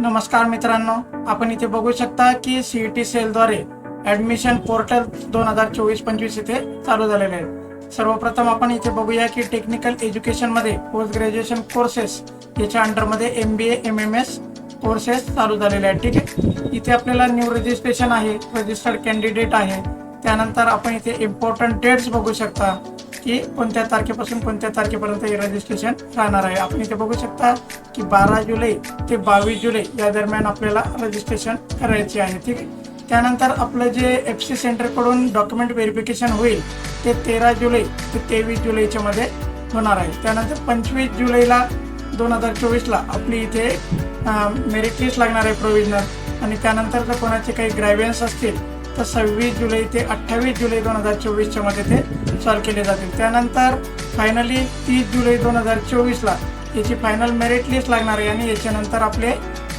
नमस्कार मित्रांनो, आपण इथे बघू शकता की सीईटी सेलद्वारे ॲडमिशन पोर्टल 2024-25 इथे चालू झालेले आहे। सर्वप्रथम आपण इथे बघूया की टेक्निकल एज्युकेशनमध्ये पोस्ट ग्रॅज्युएशन कोर्सेस याच्या अंडरमध्ये MBA MMS कोर्सेस चालू झालेले आहेत। ठीक आहे, इथे आपल्याला न्यू रजिस्ट्रेशन आहे, रजिस्टर्ड कॅन्डिडेट आहे। त्यानंतर आपण इथे इम्पॉर्टंट डेट्स बघू शकता की कोणत्या तारखेपासून कोणत्या तारखेपर्यंत हे रजिस्ट्रेशन राहणार आहे। आपण इथे बघू शकता की 12 जुलै ते 22 जुलै या दरम्यान आपल्याला रजिस्ट्रेशन करायचे आहे। ठीक आहे, त्यानंतर आपलं जे FC सेंटरकडून डॉक्युमेंट व्हेरिफिकेशन होईल ते 13 जुलै ते 23 जुलैच्या मध्ये होणार आहे। त्यानंतर 25 जुलैला 2024ला आपली इथे मेरिट लिस्ट लागणार आहे प्रोव्हिजनल, आणि त्यानंतर जर कोणाचे काही ग्रॅव्हियन्स असतील तर 26 जुलै ते 28 जुलै 2024च्या मध्ये ते सॉल्व केले जातील। त्यानंतर फायनली 30 जुलै 2024ला याची फायनल मेरिट लिस्ट लागणार आहे, आणि याच्यानंतर आपले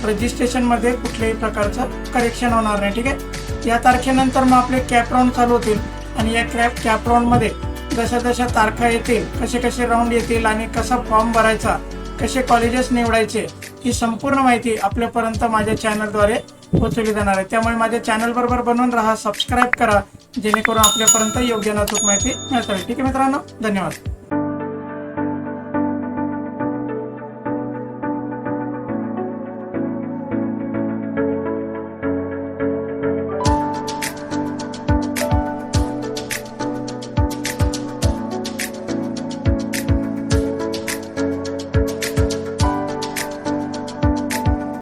रजिस्ट्रेशनमध्ये कुठल्याही प्रकारचं करेक्शन होणार नाही। ठीक आहे, या तारखेनंतर मग आपले कॅप राऊंड चालू होतील, आणि या कॅप राऊंडमध्ये जशा जशा तारखा येतील, कसे कसे राऊंड येतील आणि कसा फॉर्म भरायचा, कसे कॉलेजेस निवडायचे, ही संपूर्ण माहिती आपल्यापर्यंत माझ्या चॅनलद्वारे पोहोचवली जाणार आहे। त्यामुळे माझ्या चॅनल बरोबर बनवून राहा, सबस्क्राईब करा, जेणेकरून आपल्यापर्यंत योग्य न चूक माहिती मिळत राहील। ठीक आहे मित्रांनो, धन्यवाद।